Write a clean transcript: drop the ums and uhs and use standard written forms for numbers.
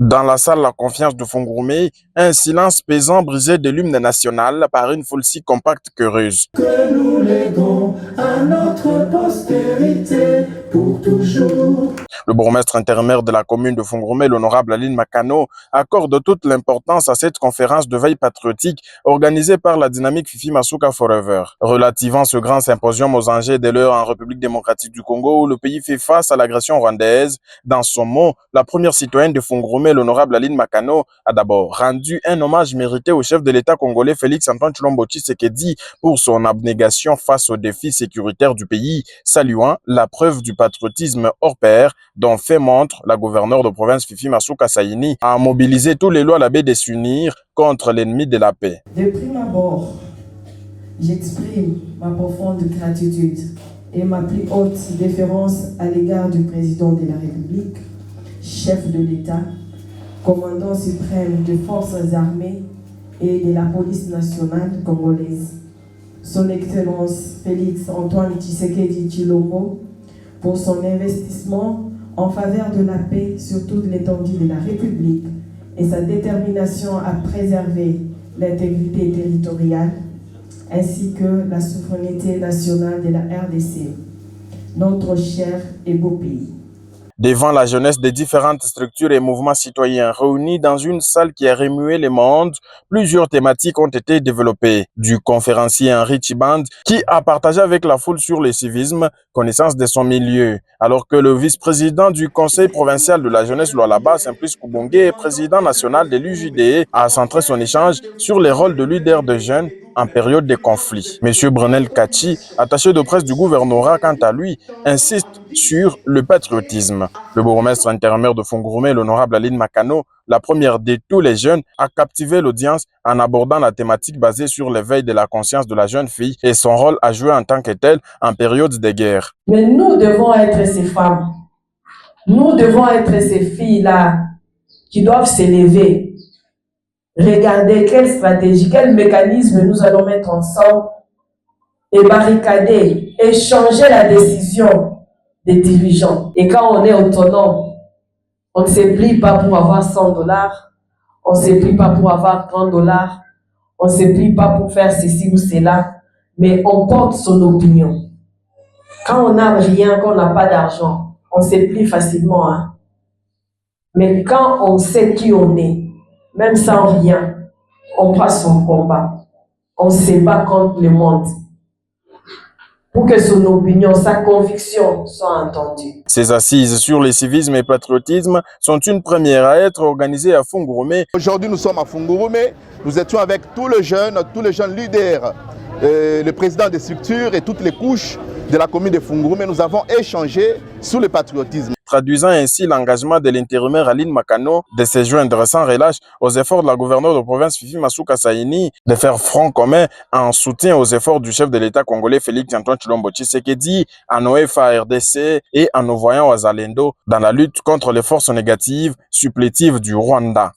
Dans la salle La Confiance de Fongourmé, un silence pesant brisé de l'hymne national par une foule si compacte qu'heureuse. Que nous léguons à notre postérité pour toujours. Le bourgmestre intérimaire de la commune de Fongourmé, l'honorable Aline Makano, accorde toute l'importance à cette conférence de veille patriotique organisée par la dynamique Fifi Masuka Forever. Relativant ce grand symposium aux enjeux de l'heure en République démocratique du Congo où le pays fait face à l'agression rwandaise, dans son mot, la première citoyenne de Fongourmé, l'honorable Aline Makano, a d'abord rendu un hommage mérité au chef de l'État congolais Félix-Antoine Tshilombo Tshisekedi pour son abnégation face aux défis sécuritaires du pays, saluant la preuve du patriotisme hors pair dont fait montre la gouverneure de province Fifi Masuka Saini a mobilisé tous les lois à la baie des s'unir contre l'ennemi de la paix. De prime abord, j'exprime ma profonde gratitude et ma plus haute déférence à l'égard du président de la République, chef de l'État, commandant suprême des forces armées et de la police nationale congolaise, son Excellence Félix-Antoine Tshisekedi Tshilombo, pour son investissement en faveur de la paix sur toute l'étendue de la République et sa détermination à préserver l'intégrité territoriale ainsi que la souveraineté nationale de la RDC, notre cher et beau pays. Devant la jeunesse des différentes structures et mouvements citoyens réunis dans une salle qui a remué le monde, plusieurs thématiques ont été développées. Du conférencier Henri Chiband, qui a partagé avec la foule sur le civisme, connaissance de son milieu, alors que le vice-président du conseil provincial de la jeunesse Lualaba, Simplice Koubongue, et président national de l'UJDE, a centré son échange sur les rôles de leader de jeunes en période de conflit. Monsieur Brunel Kachi, attaché de presse du gouvernorat, quant à lui, insiste sur le patriotisme. Le bourgmestre intérimaire de Fongourmé, l'honorable Aline Makano, la première de tous les jeunes, a captivé l'audience en abordant la thématique basée sur l'éveil de la conscience de la jeune fille et son rôle à jouer en tant que tel en période de guerre. Mais nous devons être ces femmes, nous devons être ces filles-là qui doivent s'élever. Regardez quelle stratégie, quel mécanisme nous allons mettre ensemble et barricader et changer la décision des dirigeants. Et quand on est autonome, on ne se plie pas pour avoir $100, on ne se plie pas pour avoir $30, on ne se plie pas pour faire ceci ou cela, mais on porte son opinion. Quand on n'a rien, quand on n'a pas d'argent, on se plie facilement. Hein? Mais quand on sait qui on est, même sans rien, on prend son combat. On se bat contre le monde pour que son opinion, sa conviction soient entendues. Ces assises sur le civisme et patriotisme sont une première à être organisée à Fongourmé. Aujourd'hui, nous sommes à Fongourmé. Nous étions avec tous les jeunes leaders, le président des structures et toutes les couches de la commune de Fongourmé. Nous avons échangé sur le patriotisme. Traduisant ainsi l'engagement de l'intérimaire Aline Makano de se joindre sans relâche aux efforts de la gouverneure de province Fifi Masuka Saini de faire front commun en soutien aux efforts du chef de l'État congolais Félix-Antoine Tshilombo Tshisekedi, en nos FARDC et en nos voyants Wazalendo dans la lutte contre les forces négatives supplétives du Rwanda.